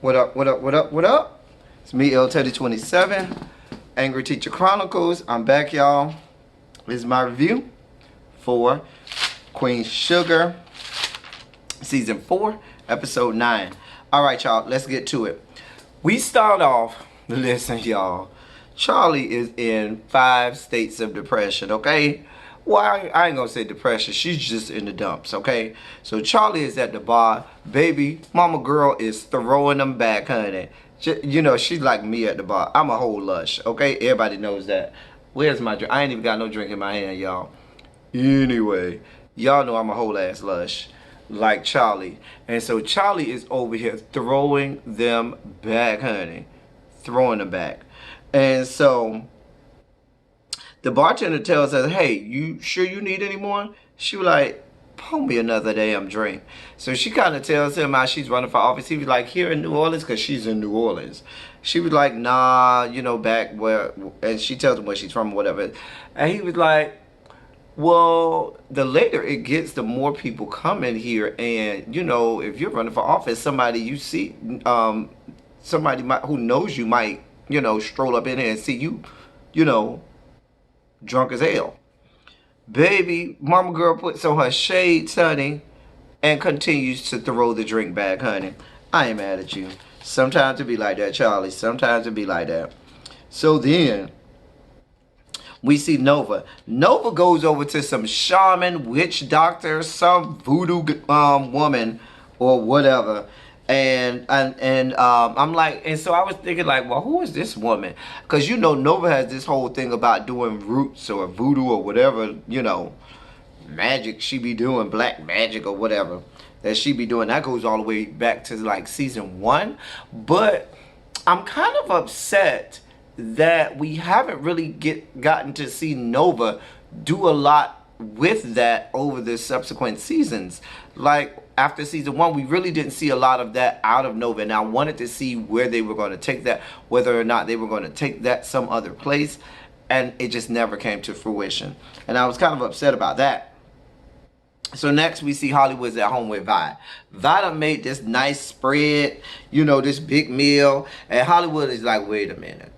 What up, what up, what up, what up? It's me, L Teddy 27, Angry Teacher Chronicles. I'm back, y'all. This is my review for Queen Sugar, Season 4, Episode 9. Alright, y'all, let's get to it. We start off, listen, y'all. Charlie is in 5 states of depression, okay? Well, I ain't gonna say depression. She's just in the dumps, okay? So Charlie is at the bar. Baby, mama girl is throwing them back, honey. You know, she's like me at the bar. I'm a whole lush, okay? Everybody knows that. Where's my drink? I ain't even got no drink in my hand, y'all. Anyway, y'all know I'm a whole ass lush, like Charlie. And so Charlie is over here throwing them back, honey. Throwing them back. And so the bartender tells her, hey, you sure you need any more? She was like, pour me another damn drink. So she kind of tells him how she's running for office. He was like, here in New Orleans, because she's in New Orleans. She was like, nah, you know, back where, and she tells him where she's from or whatever. And he was like, well, the later it gets, the more people come in here. And, you know, if you're running for office, somebody you see, somebody who knows you might, you know, stroll up in here and see you, you know, drunk as hell. Baby, mama girl puts on her shades, honey, and continues to throw the drink back, honey. I ain't mad at you. Sometimes it be like that, Charlie. Sometimes it be like that. So then we see Nova. Nova goes over to some shaman, witch doctor, some voodoo woman or whatever. And I'm like, and so I was thinking like, well, who is this woman? Because, you know, Nova has this whole thing about doing roots or voodoo or whatever, you know, magic she be doing, black magic or whatever that she be doing. That goes all the way back to like season 1. But I'm kind of upset that we haven't really gotten to see Nova do a lot with that over the subsequent seasons. Like after season 1, we really didn't see a lot of that out of Nova, and I wanted to see where they were going to take that, whether or not they were going to take that some other place, and it just never came to fruition, and I was kind of upset about that. So next we see Hollywood's at home with Vi. Vi done made this nice spread, you know, this big meal, and Hollywood is like, wait a minute,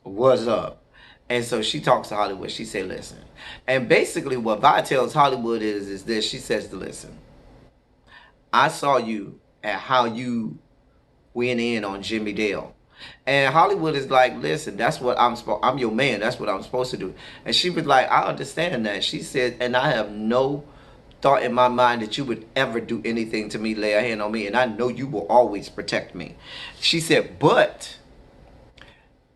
what's up? And so she talks to Hollywood. She say, listen. And basically what Vi tells Hollywood is this. She says to listen, I saw you at how you went in on Jimmy Dale. And Hollywood is like, listen, that's what I'm your man. That's what I'm supposed to do. And she was like, I understand that. She said, and I have no thought in my mind that you would ever do anything to me, lay a hand on me. And I know you will always protect me. She said, but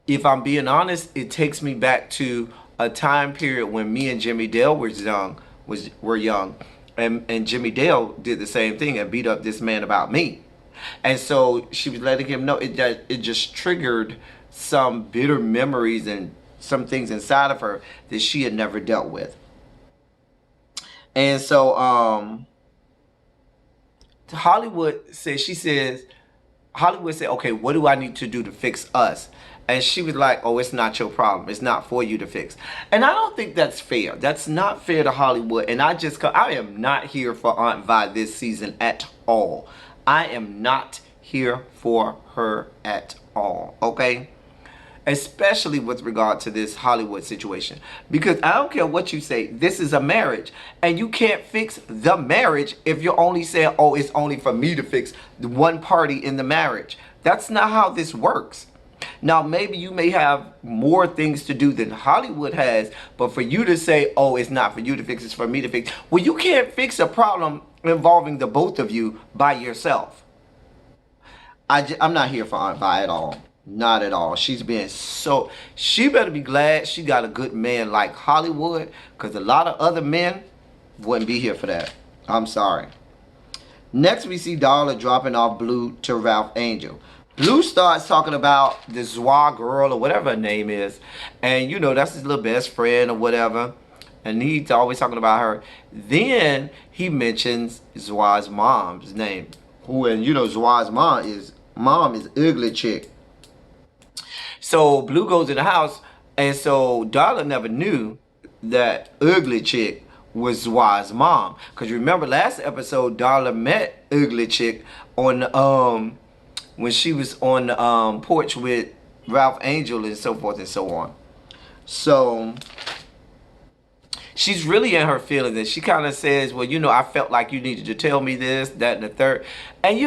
if I'm being honest, it takes me back to a time period when me and Jimmy Dale were young, and Jimmy Dale did the same thing and beat up this man about me. And so she was letting him know it just triggered some bitter memories and some things inside of her that she had never dealt with. And so Hollywood said, okay, what do I need to do to fix us? And she was like, oh, it's not your problem. It's not for you to fix. And I don't think that's fair. That's not fair to Hollywood. And I am not here for Aunt Vi this season at all. I am not here for her at all. Okay? Especially with regard to this Hollywood situation. Because I don't care what you say. This is a marriage. And you can't fix the marriage if you're only saying, oh, it's only for me to fix the one party in the marriage. That's not how this works. Now, maybe you may have more things to do than Hollywood has, but for you to say, oh, it's not for you to fix, it's for me to fix. Well, you can't fix a problem involving the both of you by yourself. I'm not here for Aunt Vi at all. Not at all. She better be glad she got a good man like Hollywood, because a lot of other men wouldn't be here for that. I'm sorry. Next, we see Darla dropping off Blue to Ralph Angel. Blue starts talking about the Zwa girl or whatever her name is. And, you know, that's his little best friend or whatever. And he's always talking about her. Then he mentions Zwa's mom's name. And, you know, Zwa's mom is ugly chick. So Blue goes in the house. And so Darla never knew that ugly chick was Zwa's mom. Because remember last episode, Darla met ugly chick on when she was on the porch with Ralph Angel and so forth and so on. So she's really in her feelings, and she kind of says, well, I felt like you needed to tell me this, that, and the third. And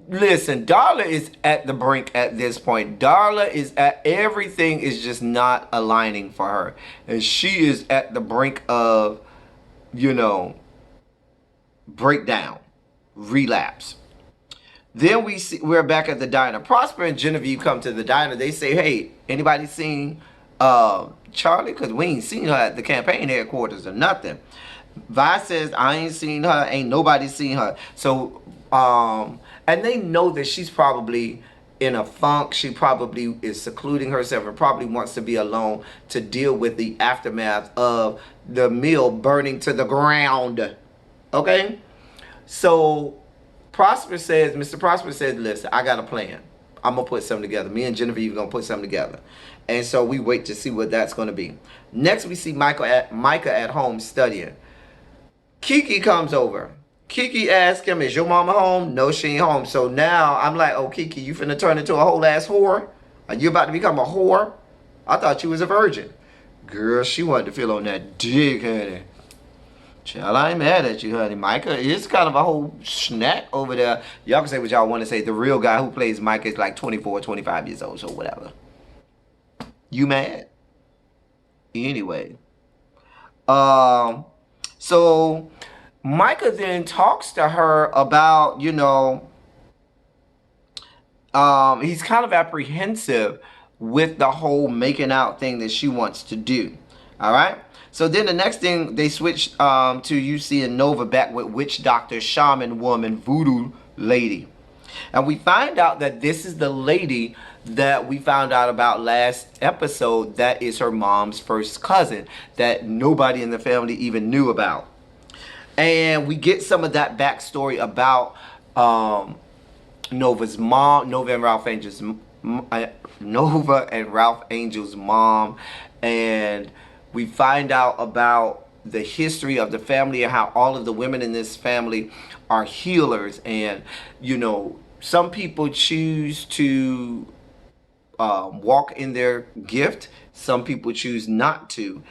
listen, Darla is at the brink at this point. Darla is at, everything is just not aligning for her. And she is at the brink of, breakdown, relapse. Then we're back at the diner. Prosper and Genevieve come to the diner. They say, hey, anybody seen Charlie? Because we ain't seen her at the campaign headquarters or nothing. Vi says, I ain't seen her. Ain't nobody seen her. So, and they know that she's probably in a funk. She probably is secluding herself and probably wants to be alone to deal with the aftermath of the mill burning to the ground. Okay? So Mr. Prosper says, listen, I got a plan. I'm going to put something together. Me and Genevieve are going to put something together. And so we wait to see what that's going to be. Next, we see Micah at home studying. Kiki comes over. Kiki asks him, is your mama home? No, she ain't home. So now I'm like, oh, Kiki, you finna turn into a whole ass whore? Are you about to become a whore? I thought you was a virgin. Girl, she wanted to feel on that dick, honey. Child, I ain't mad at you, honey. Micah is kind of a whole snack over there. Y'all can say what y'all want to say. The real guy who plays Micah is like 24, 25 years old, so whatever. You mad? Anyway. So Micah then talks to her about, he's kind of apprehensive with the whole making out thing that she wants to do. All right. So then the next thing they switch to you seeing Nova back with witch doctor, shaman woman, voodoo lady. And we find out that this is the lady that we found out about last episode. That is her mom's first cousin that nobody in the family even knew about. And we get some of that backstory about Nova's mom, Nova and Ralph Angel's mom. And we find out about the history of the family and how all of the women in this family are healers. And, some people choose to walk in their gift. Some people choose not to.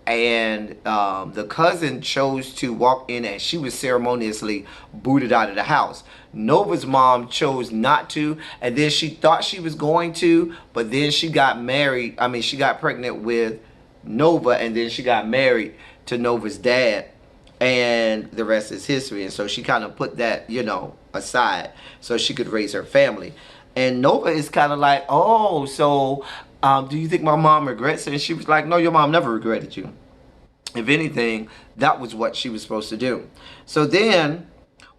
And the cousin chose to walk in and she was ceremoniously booted out of the house. Nova's mom chose not to, and then she thought she was going to, but then she got married. She got pregnant with Nova, and then she got married to Nova's dad, and the rest is history. And so she kind of put that, aside so she could raise her family. And Nova is kind of like, oh, so do you think my mom regrets it? And she was like, no, your mom never regretted you. If anything, that was what she was supposed to do. So then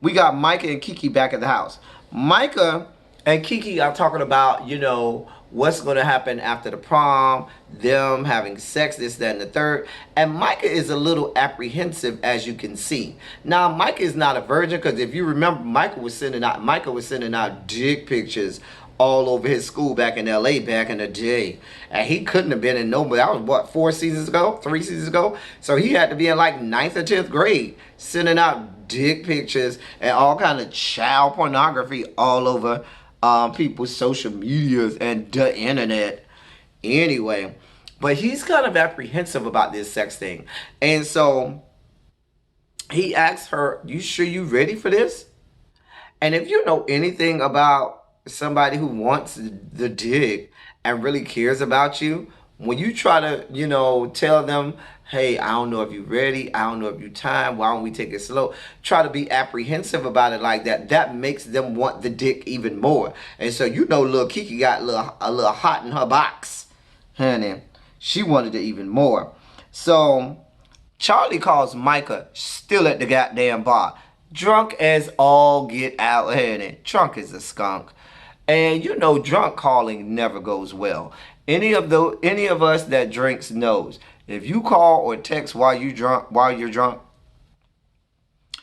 we got Micah and Kiki back at the house. Micah and Kiki are talking about, what's going to happen after the prom, them having sex, this, that, and the third. And Micah is a little apprehensive, as you can see. Now, Micah is not a virgin, because if you remember, Micah was sending out dick pictures all over his school back in LA back in the day. And he couldn't have been in nobody. That was what, 3 seasons ago? So he had to be in like 9th or 10th grade, sending out dick pictures and all kind of child pornography all over people's social medias and the internet. Anyway, but he's kind of apprehensive about this sex thing. And so he asks her, you sure you ready for this? And if you know anything about somebody who wants the dick and really cares about you, when you try to, tell them, hey, I don't know if you're ready, I don't know if you're time, why don't we take it slow? Try to be apprehensive about it like that. That makes them want the dick even more. And so, little Kiki got a little hot in her box. Honey, she wanted it even more. So, Charlie calls Micah, still at the goddamn bar. Drunk as all get out, honey. Drunk as a skunk. And drunk calling never goes well. Any of us that drinks knows. If you call or text while you're drunk,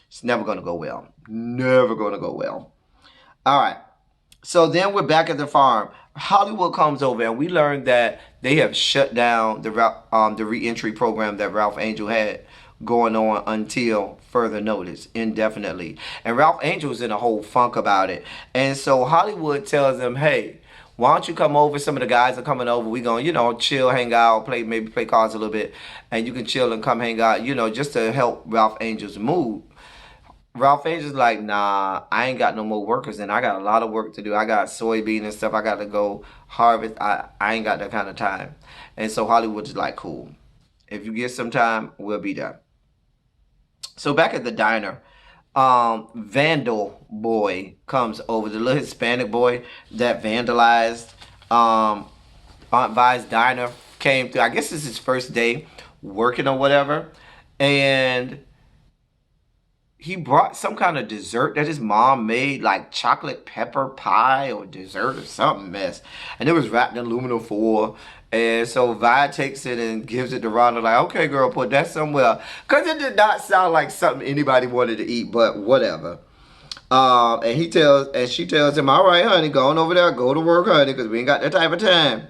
it's never gonna go well. Never gonna go well. All right. So then we're back at the farm. Hollywood comes over, and we learn that they have shut down the re-entry program that Ralph Angel had going on until further notice, indefinitely. And Ralph Angel's in a whole funk about it. And so Hollywood tells them, hey, why don't you come over? Some of the guys are coming over. We gonna, chill, hang out, maybe play cards a little bit, and you can chill and come hang out, just to help Ralph Angel's mood. Ralph Angel's like, nah, I ain't got no more workers, and I got a lot of work to do. I got soybean and stuff I got to go harvest. I ain't got that kind of time. And so Hollywood is like, cool. If you get some time, we'll be there. So back at the diner, Vandal boy comes over, the little Hispanic boy that vandalized Aunt Vi's diner, came through. I guess it's his first day working or whatever. And he brought some kind of dessert that his mom made, like chocolate pepper pie or dessert or something mess. And it was wrapped in aluminum foil. And so Vi takes it and gives it to Rhonda, like, okay, girl, put that somewhere. Because it did not sound like something anybody wanted to eat, but whatever. And she tells him, all right, honey, go on over there, go to work, honey, because we ain't got that type of time.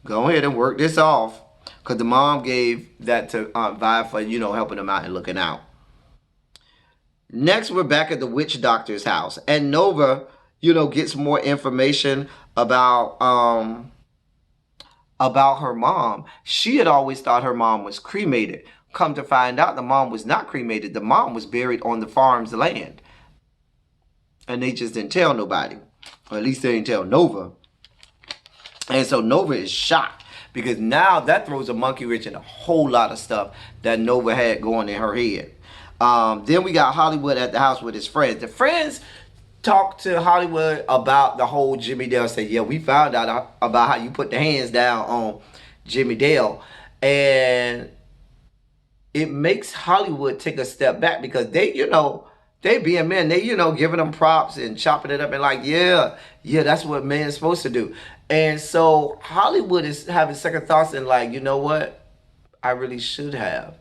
Go ahead and work this off. Because the mom gave that to Aunt Vi for, helping them out and looking out. Next, we're back at the witch doctor's house, and Nova, gets more information about her mom. She had always thought her mom was cremated. Come to find out, the mom was not cremated. The mom was buried on the farm's land, and they just didn't tell nobody, or at least they didn't tell Nova. And so Nova is shocked because now that throws a monkey wrench in a whole lot of stuff that Nova had going in her head. Then we got Hollywood at the house with his friends. The friends talked to Hollywood about the whole Jimmy Dale. Said, yeah, we found out about how you put the hands down on Jimmy Dale. And it makes Hollywood take a step back because they being men, they, giving them props and chopping it up and like, yeah, that's what men's supposed to do. And so Hollywood is having second thoughts and like, you know what? I really should have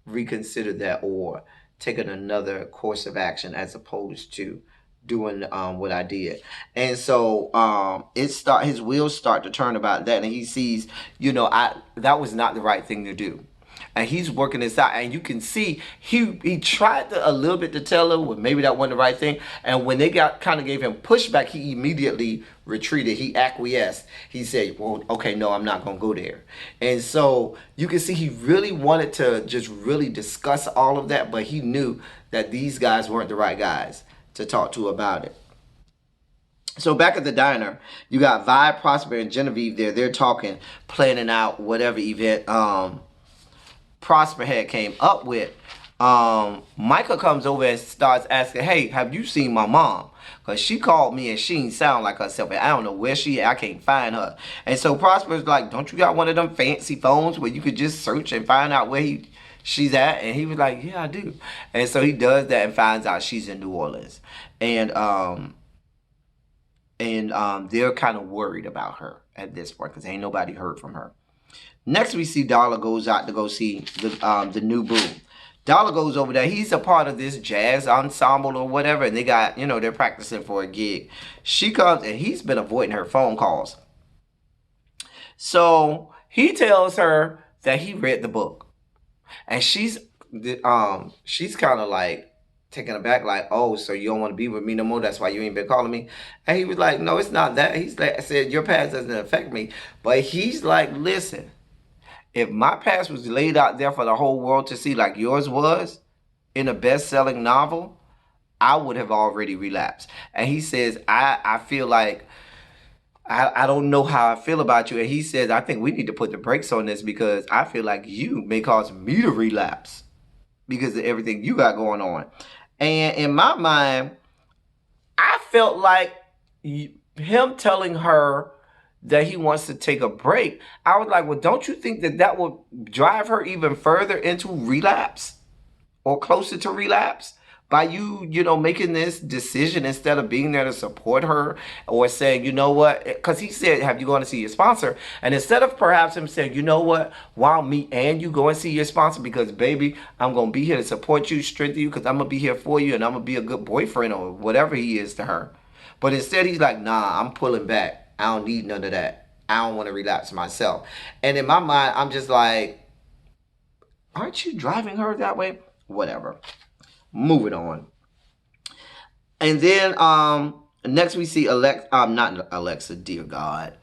reconsidered that or taken another course of action as opposed to doing what I did. And so his wheels start to turn about that, and he sees, that was not the right thing to do. And he's working this out, and you can see he tried a little bit to tell her, well, maybe that wasn't the right thing. And when they gave him pushback, he immediately retreated. He acquiesced. He said, well, okay, no, I'm not going to go there. And so you can see he really wanted to just really discuss all of that, but he knew that these guys weren't the right guys to talk to about it. So back at the diner, you got Vi, Prosper, and Genevieve there. They're talking, planning out whatever event Prosper had came up with. Micah comes over and starts asking, hey, have you seen my mom? Because she called me and she didn't sound like herself. And I don't know where she is. I can't find her. And so Prosper's like, don't you got one of them fancy phones where you could just search and find out where she's at? And he was like, yeah, I do. And so he does that and finds out she's in New Orleans. And they're kind of worried about her at this point because ain't nobody heard from her. Next, we see Darla goes out to go see the new boo. Darla goes over there. He's a part of this jazz ensemble or whatever, and they got, they're practicing for a gig. She comes, and he's been avoiding her phone calls. So he tells her that he read the book, and she's kind of like taken aback, like, oh, so you don't want to be with me no more? That's why you ain't been calling me? And he was like, no, it's not that. He's like, I said, your past doesn't affect me, but he's like, listen. If my past was laid out there for the whole world to see like yours was in a best-selling novel, I would have already relapsed. And he says, I feel like, I don't know how I feel about you. And he says, I think we need to put the brakes on this because I feel like you may cause me to relapse because of everything you got going on. And in my mind, I felt like him telling her that he wants to take a break, I was like, well, don't you think that would drive her even further into relapse or closer to relapse by you, making this decision instead of being there to support her or saying, you know what, because he said, have you gone to see your sponsor? And instead of perhaps him saying, you know what, why don't me and you go and see your sponsor because, baby, I'm going to be here to support you, strengthen you because I'm going to be here for you and I'm going to be a good boyfriend or whatever he is to her. But instead he's like, nah, I'm pulling back. I don't need none of that. I don't want to relapse myself. And in my mind, I'm just like, aren't you driving her that way? Whatever. Moving on. And then next we see not Alexa, dear God.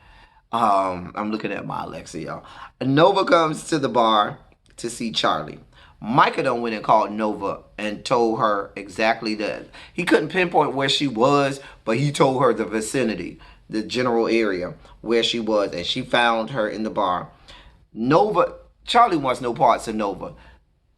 I'm looking at my Alexa, y'all. Nova comes to the bar to see Charlie. Micah done went and called Nova and told her exactly that. He couldn't pinpoint where she was, but he told her the vicinity, the general area where she was, and she found her in the bar. Nova, Charlie wants no parts of Nova.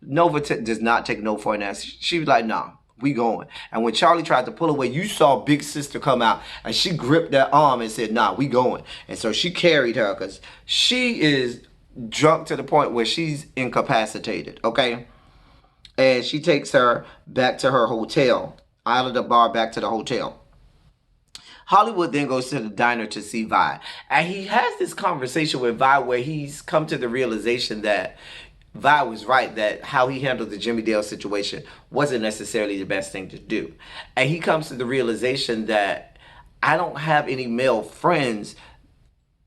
Nova does not take no for an answer. She was like, nah, we going. And when Charlie tried to pull away, you saw Big Sister come out and she gripped that arm and said, nah, we going. And so she carried her because she is drunk to the point where she's incapacitated, okay? And she takes her back to her hotel, out of the bar back to the hotel. Hollywood then goes to the diner to see Vi. And he has this conversation with Vi where he's come to the realization that Vi was right, that how he handled the Jimmy Dale situation wasn't necessarily the best thing to do. And he comes to the realization that I don't have any male friends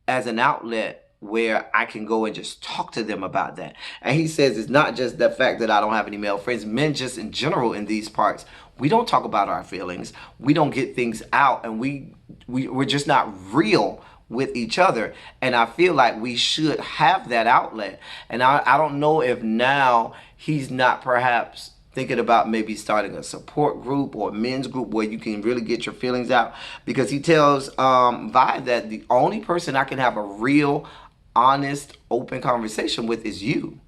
as an outlet where I can go and just talk to them about that. And he says it's not just the fact that I don't have any male friends. Men just in general in these parts, we don't talk about our feelings. We don't get things out, and we're just not real with each other. And I feel like we should have that outlet. And I don't know if now he's not perhaps thinking about maybe starting a support group or a men's group where you can really get your feelings out, because he tells Vi that the only person I can have a real, honest, open conversation with is you.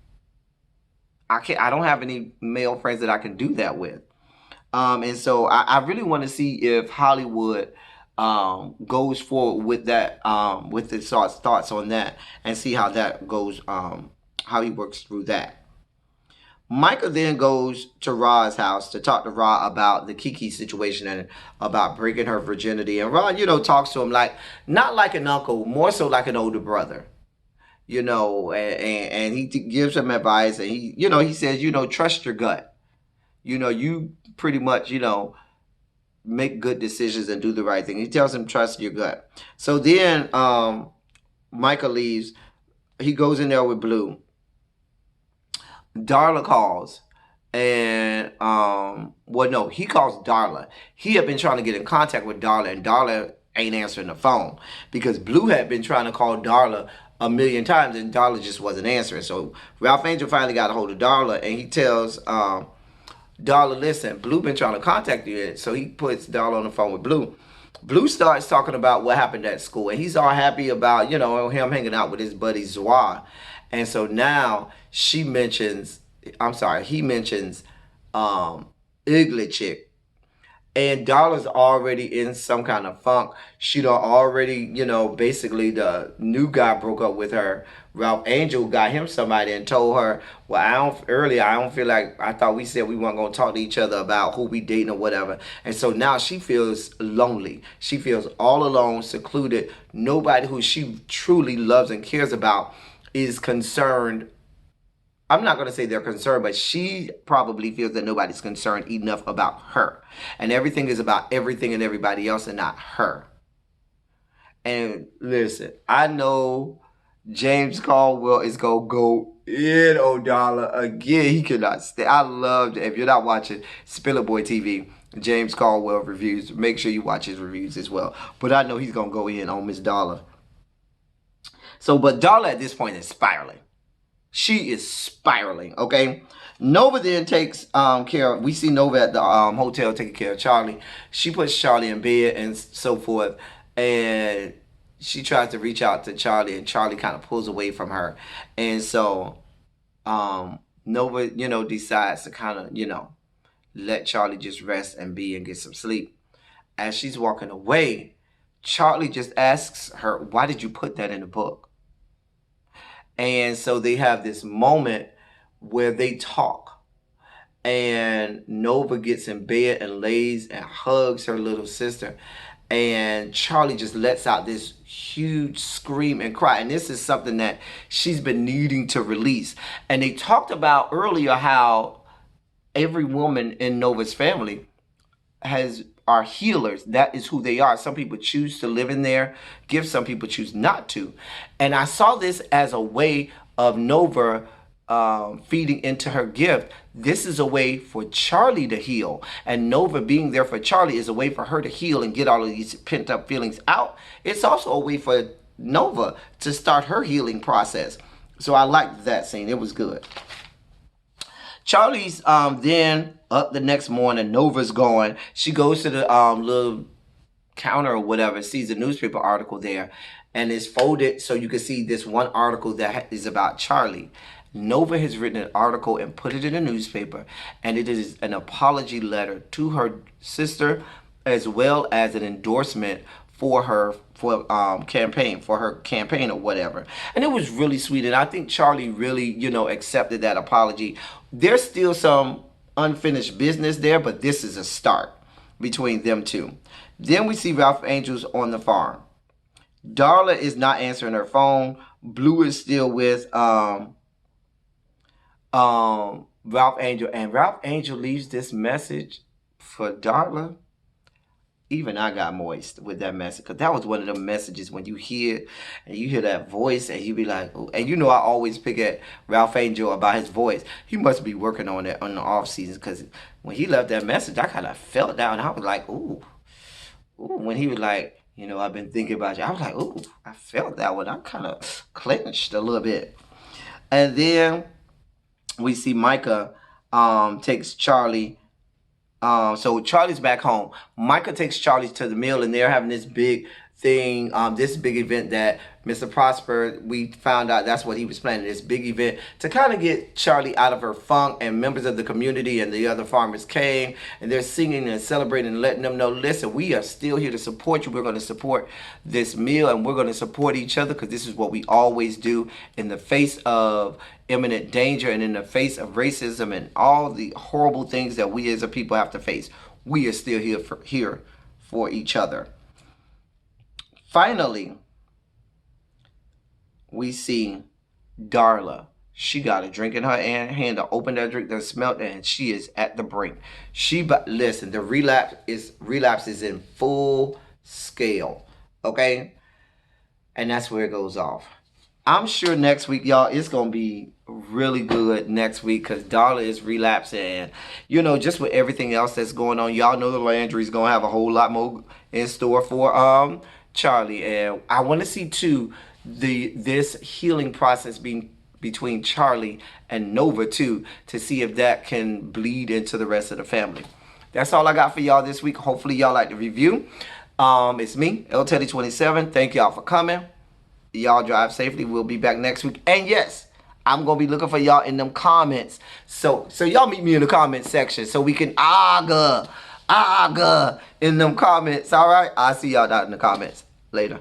I don't have any male friends that I can do that with. And so I really want to see if Hollywood goes forward with that, with his thoughts on that, and see how that goes, how he works through that. Micah then goes to Ra's house to talk to Ra about the Kiki situation and about breaking her virginity. And Ra, talks to him like, not like an uncle, more so like an older brother. And he gives him advice, and he says, trust your gut. You pretty much, make good decisions and do the right thing. He tells him, trust your gut. So then Micah leaves. He goes in there with Blue. Darla calls, and he calls Darla. He had been trying to get in contact with Darla, and Darla ain't answering the phone because Blue had been trying to call Darla a million times, and Darla just wasn't answering. So Ralph Angel finally got a hold of Darla, and he tells Darla, listen, Blue been trying to contact you. So he puts Darla on the phone with Blue. Blue starts talking about what happened at school, and he's all happy about, him hanging out with his buddy Zoa. And so now he mentions Ugly Chick. And Darla's already in some kind of funk. She done already, basically the new guy broke up with her. Ralph Angel got him somebody and told her, well, I don't feel like, I thought we said we weren't going to talk to each other about who we dating or whatever. And so now she feels lonely. She feels all alone, secluded. Nobody who she truly loves and cares about is concerned. I'm not going to say they're concerned, but she probably feels that nobody's concerned enough about her. And everything is about everything and everybody else and not her. And listen, I know James Caldwell is going to go in on Darla again. He cannot stay. I loved it. If you're not watching Spiller Boy TV, James Caldwell reviews, make sure you watch his reviews as well. But I know he's going to go in on Miss Darla. But Darla at this point is spiraling. She is spiraling, okay? Nova then takes care of, we see Nova at the hotel taking care of Charlie. She puts Charlie in bed and so forth. And she tries to reach out to Charlie, and Charlie kind of pulls away from her. And so Nova, decides to kind of, let Charlie just rest and be and get some sleep. As she's walking away, Charlie just asks her, why did you put that in the book? And so they have this moment where they talk. And Nova gets in bed and lays and hugs her little sister. And Charlie just lets out this huge scream and cry. And this is something that she's been needing to release. And they talked about earlier how every woman in Nova's family are healers. That is who they are. Some people choose to live in their gifts. Some people choose not to. And I saw this as a way of Nova feeding into her gift, this is a way for Charlie to heal. And Nova being there for Charlie is a way for her to heal and get all of these pent up feelings out. It's also a way for Nova to start her healing process. So I liked that scene. It was good. Charlie's then up the next morning. Nova's gone. She goes to the little counter or whatever, sees a newspaper article there, and it's folded so you can see this one article that is about Charlie. Nova has written an article and put it in a newspaper, and it is an apology letter to her sister, as well as an endorsement for her campaign or whatever. And it was really sweet, and I think Charlie really, accepted that apology. There's still some unfinished business there, but this is a start between them two. Then we see Ralph Angels on the farm. Darla is not answering her phone. Blue is still with Ralph Angel, and Ralph Angel leaves this message for Darla. Even I got moist with that message, because that was one of the messages when you hear that voice and you be like, ooh. And I always pick at Ralph Angel about his voice. He must be working on it on the off season, because when he left that message, I kind of felt down. I was like, ooh. When he was like, I've been thinking about you. I was like, ooh, I felt that one. I kind of clenched a little bit. And then we see Micah takes Charlie. So Charlie's back home. Micah takes Charlie to the mill, and they're having this big thing, this big event that Mr. Prosper, we found out that's what he was planning, this big event to kind of get Charlie out of her funk. And members of the community and the other farmers came, and they're singing and celebrating and letting them know, listen, we are still here to support you. We're going to support this meal, and we're going to support each other, because this is what we always do in the face of imminent danger and in the face of racism and all the horrible things that we as a people have to face. We are still here for each other. Finally, we see Darla. She got a drink in her hand to open that drink, that smelled it, and she is at the brink. Listen, the relapse is in full scale, okay? And that's where it goes off. I'm sure next week, y'all, it's going to be really good next week, because Darla is relapsing. And, just with everything else that's going on, y'all know the Landry's going to have a whole lot more in store for Charlie. And I want to see, too, this healing process being between Charlie and Nova, too, to see if that can bleed into the rest of the family. That's all I got for y'all this week. Hopefully, y'all like the review. It's me, Teddy27. Thank y'all for coming. Y'all drive safely. We'll be back next week. And yes, I'm going to be looking for y'all in them comments. So y'all meet me in the comment section so we can aga in them comments. All right? I'll see y'all down in the comments. Later.